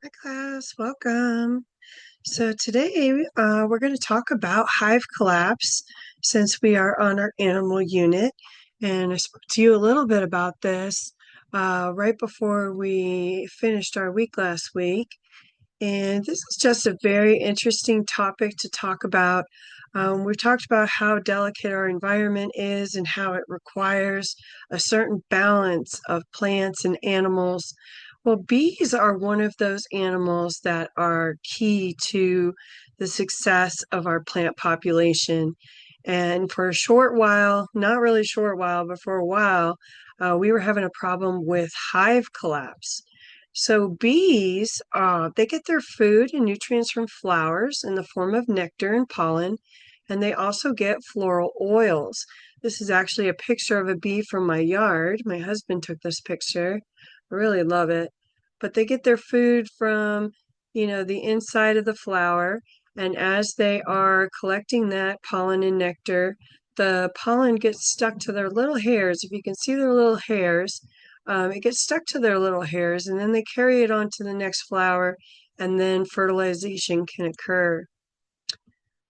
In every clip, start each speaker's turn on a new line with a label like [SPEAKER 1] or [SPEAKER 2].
[SPEAKER 1] Hi class, welcome. So today we're going to talk about hive collapse since we are on our animal unit. And I spoke to you a little bit about this right before we finished our week last week. And this is just a very interesting topic to talk about. We've talked about how delicate our environment is and how it requires a certain balance of plants and animals. Well, bees are one of those animals that are key to the success of our plant population. And for a short while, not really short while, but for a while, we were having a problem with hive collapse. So bees, they get their food and nutrients from flowers in the form of nectar and pollen, and they also get floral oils. This is actually a picture of a bee from my yard. My husband took this picture. I really love it. But they get their food from, the inside of the flower, and as they are collecting that pollen and nectar, the pollen gets stuck to their little hairs. If you can see their little hairs, it gets stuck to their little hairs, and then they carry it on to the next flower, and then fertilization can occur.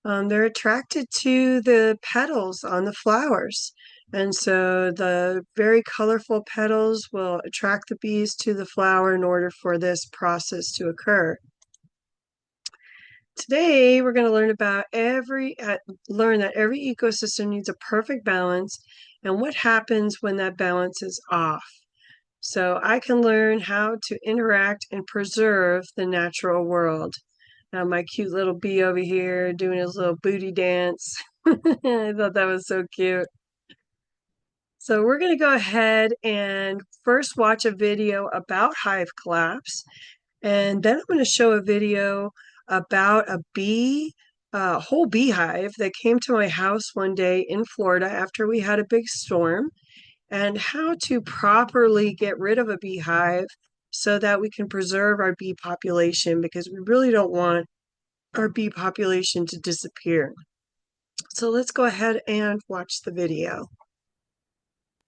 [SPEAKER 1] They're attracted to the petals on the flowers, and so the very colorful petals will attract the bees to the flower in order for this process to occur. Today, we're going to learn that every ecosystem needs a perfect balance and what happens when that balance is off. So I can learn how to interact and preserve the natural world. Now my cute little bee over here doing his little booty dance. I thought that was so cute. So we're going to go ahead and first watch a video about hive collapse, and then I'm going to show a video about a whole beehive that came to my house one day in Florida after we had a big storm, and how to properly get rid of a beehive so that we can preserve our bee population, because we really don't want our bee population to disappear. So let's go ahead and watch the video.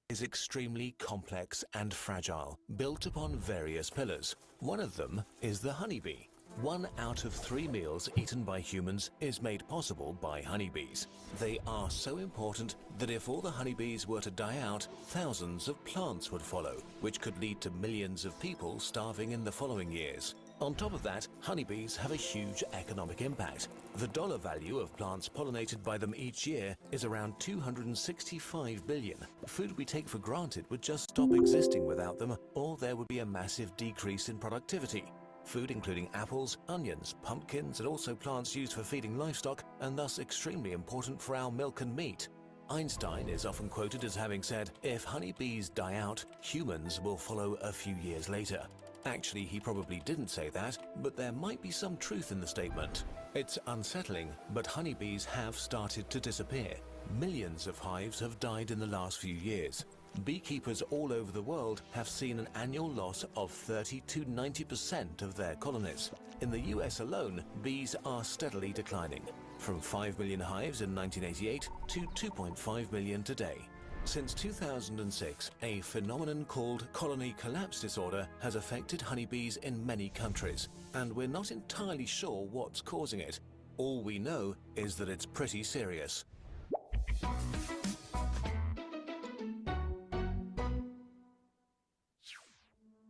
[SPEAKER 2] Is extremely complex and fragile, built upon various pillars. One of them is the honeybee. 1 out of 3 meals eaten by humans is made possible by honeybees. They are so important that if all the honeybees were to die out, thousands of plants would follow, which could lead to millions of people starving in the following years. On top of that, honeybees have a huge economic impact. The dollar value of plants pollinated by them each year is around 265 billion. Food we take for granted would just stop existing without them, or there would be a massive decrease in productivity. Food including apples, onions, pumpkins, and also plants used for feeding livestock, and thus extremely important for our milk and meat. Einstein is often quoted as having said, "If honeybees die out, humans will follow a few years later." Actually, he probably didn't say that, but there might be some truth in the statement. It's unsettling, but honeybees have started to disappear. Millions of hives have died in the last few years. Beekeepers all over the world have seen an annual loss of 30 to 90% of their colonies. In the US alone, bees are steadily declining, from 5 million hives in 1988 to 2.5 million today. Since 2006, a phenomenon called colony collapse disorder has affected honeybees in many countries, and we're not entirely sure what's causing it. All we know is that it's pretty serious.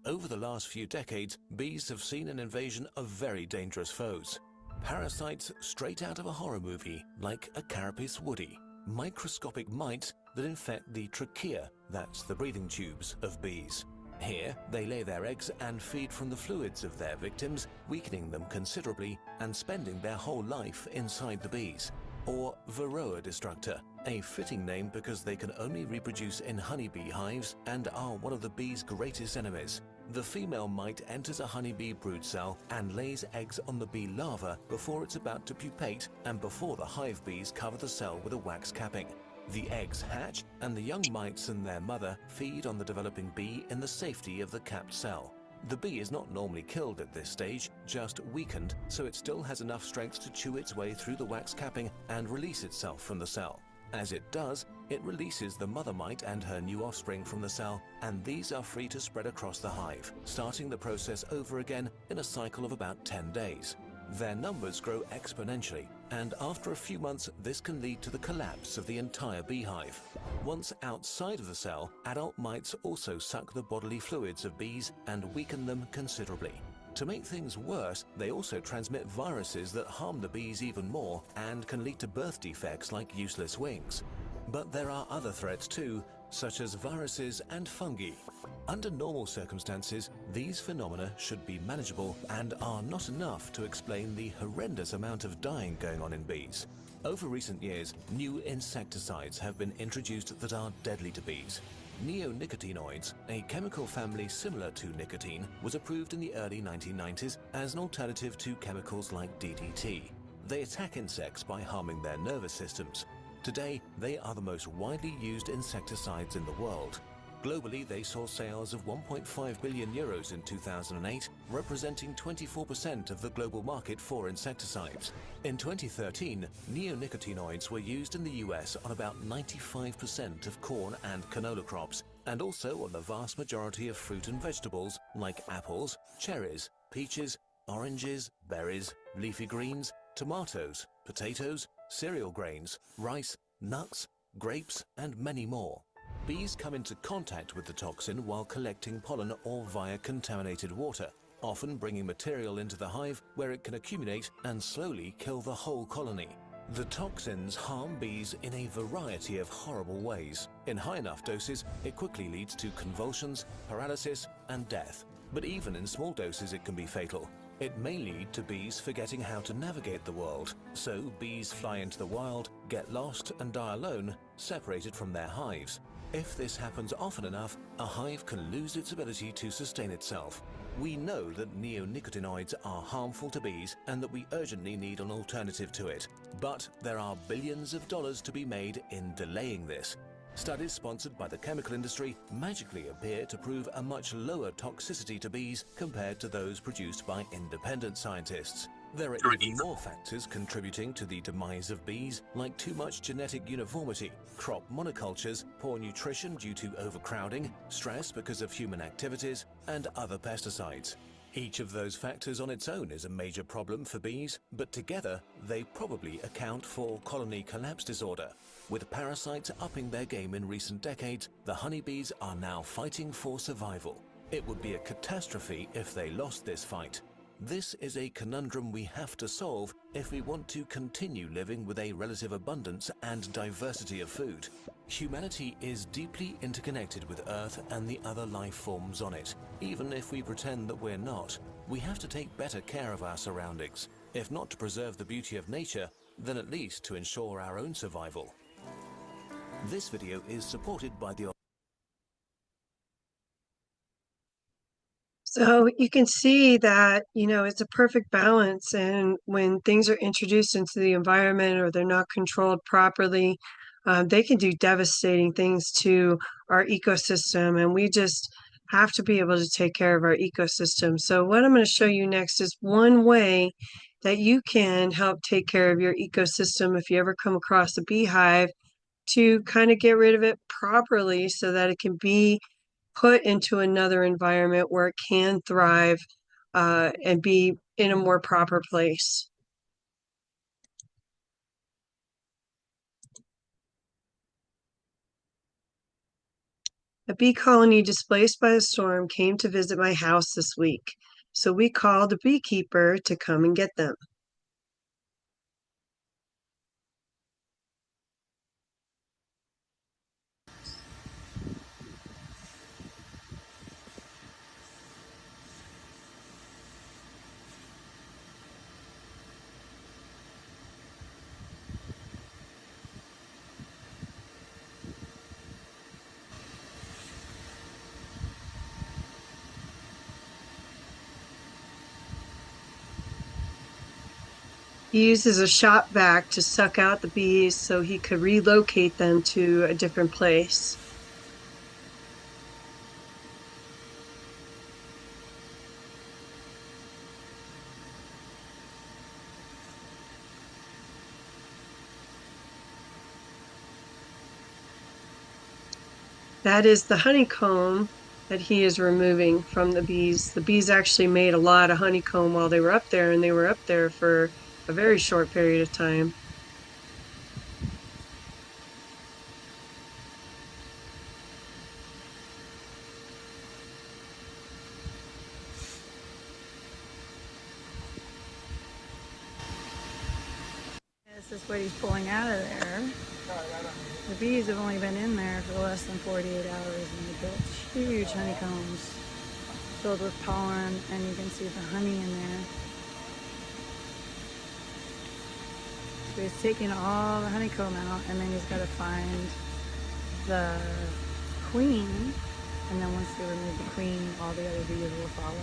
[SPEAKER 2] Over the last few decades, bees have seen an invasion of very dangerous foes. Parasites straight out of a horror movie, like a carapace woody. Microscopic mites that infect the trachea, that's the breathing tubes, of bees. Here, they lay their eggs and feed from the fluids of their victims, weakening them considerably and spending their whole life inside the bees. Or Varroa destructor, a fitting name because they can only reproduce in honeybee hives and are one of the bee's greatest enemies. The female mite enters a honeybee brood cell and lays eggs on the bee larva before it's about to pupate and before the hive bees cover the cell with a wax capping. The eggs hatch and the young mites and their mother feed on the developing bee in the safety of the capped cell. The bee is not normally killed at this stage, just weakened, so it still has enough strength to chew its way through the wax capping and release itself from the cell. As it does, It releases the mother mite and her new offspring from the cell, and these are free to spread across the hive, starting the process over again in a cycle of about 10 days. Their numbers grow exponentially, and after a few months, this can lead to the collapse of the entire beehive. Once outside of the cell, adult mites also suck the bodily fluids of bees and weaken them considerably. To make things worse, they also transmit viruses that harm the bees even more and can lead to birth defects like useless wings. But there are other threats too, such as viruses and fungi. Under normal circumstances, these phenomena should be manageable and are not enough to explain the horrendous amount of dying going on in bees. Over recent years, new insecticides have been introduced that are deadly to bees. Neonicotinoids, a chemical family similar to nicotine, was approved in the early 1990s as an alternative to chemicals like DDT. They attack insects by harming their nervous systems. Today, they are the most widely used insecticides in the world. Globally, they saw sales of 1.5 billion euros in 2008, representing 24% of the global market for insecticides. In 2013, neonicotinoids were used in the US on about 95% of corn and canola crops, and also on the vast majority of fruit and vegetables like apples, cherries, peaches, oranges, berries, leafy greens, tomatoes, potatoes, cereal grains, rice, nuts, grapes, and many more. Bees come into contact with the toxin while collecting pollen or via contaminated water, often bringing material into the hive where it can accumulate and slowly kill the whole colony. The toxins harm bees in a variety of horrible ways. In high enough doses, it quickly leads to convulsions, paralysis, and death. But even in small doses, it can be fatal. It may lead to bees forgetting how to navigate the world, so bees fly into the wild, get lost, and die alone, separated from their hives. If this happens often enough, a hive can lose its ability to sustain itself. We know that neonicotinoids are harmful to bees and that we urgently need an alternative to it. But there are billions of dollars to be made in delaying this. Studies sponsored by the chemical industry magically appear to prove a much lower toxicity to bees compared to those produced by independent scientists. There are even more factors contributing to the demise of bees, like too much genetic uniformity, crop monocultures, poor nutrition due to overcrowding, stress because of human activities, and other pesticides. Each of those factors on its own is a major problem for bees, but together they probably account for colony collapse disorder. With parasites upping their game in recent decades, the honeybees are now fighting for survival. It would be a catastrophe if they lost this fight. This is a conundrum we have to solve if we want to continue living with a relative abundance and diversity of food. Humanity is deeply interconnected with Earth and the other life forms on it. Even if we pretend that we're not, we have to take better care of our surroundings. If not to preserve the beauty of nature, then at least to ensure our own survival. This video is supported by the
[SPEAKER 1] So you can see that, it's a perfect balance. And when things are introduced into the environment or they're not controlled properly, they can do devastating things to our ecosystem. And we just have to be able to take care of our ecosystem. So what I'm going to show you next is one way that you can help take care of your ecosystem if you ever come across a beehive, to kind of get rid of it properly so that it can be put into another environment where it can thrive and be in a more proper place. A bee colony displaced by a storm came to visit my house this week, so we called a beekeeper to come and get them. He uses a shop vac to suck out the bees so he could relocate them to a different place. That is the honeycomb that he is removing from the bees. The bees actually made a lot of honeycomb while they were up there, and they were up there for a very short period of time.
[SPEAKER 3] This is what he's pulling out of there. The bees have only been in there for less than 48 hours, and they built huge honeycombs filled with pollen, and you can see the honey in there. So he's taking all the honeycomb out, and then he's got to find the queen, and then once they remove the queen, all the other bees will follow.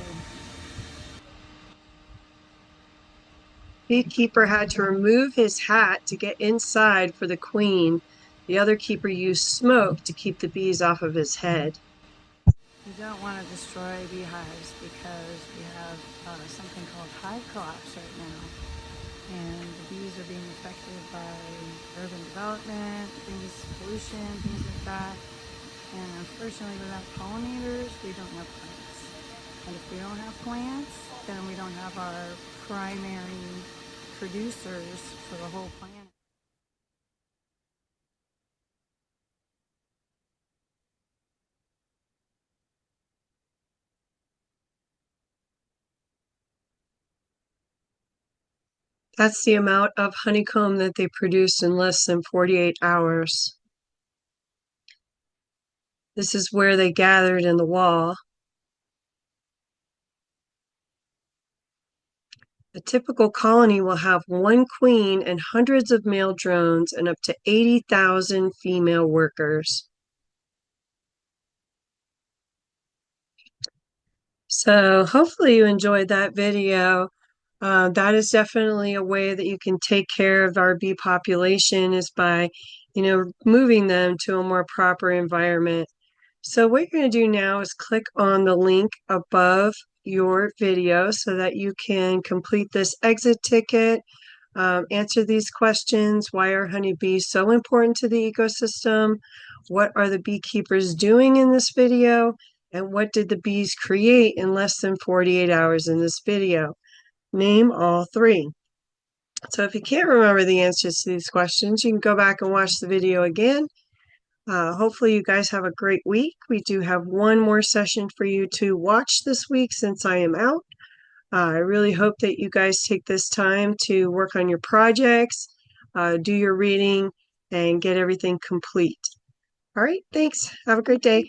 [SPEAKER 1] Beekeeper had to remove his hat to get inside for the queen. The other keeper used smoke to keep the bees off of his head.
[SPEAKER 3] You don't want to destroy beehives because we have something called hive collapse right now. And the bees are being affected by urban development, things, pollution, things like that. And unfortunately, without pollinators, we don't have plants. And if we don't have plants, then we don't have our primary producers for the whole planet.
[SPEAKER 1] That's the amount of honeycomb that they produced in less than 48 hours. This is where they gathered in the wall. A typical colony will have one queen and hundreds of male drones and up to 80,000 female workers. So hopefully you enjoyed that video. That is definitely a way that you can take care of our bee population is by, moving them to a more proper environment. So what you're going to do now is click on the link above your video so that you can complete this exit ticket, answer these questions. Why are honeybees so important to the ecosystem? What are the beekeepers doing in this video? And what did the bees create in less than 48 hours in this video? Name all three. So if you can't remember the answers to these questions, you can go back and watch the video again. Hopefully you guys have a great week. We do have one more session for you to watch this week since I am out. I really hope that you guys take this time to work on your projects, do your reading, and get everything complete. All right, thanks. Have a great day.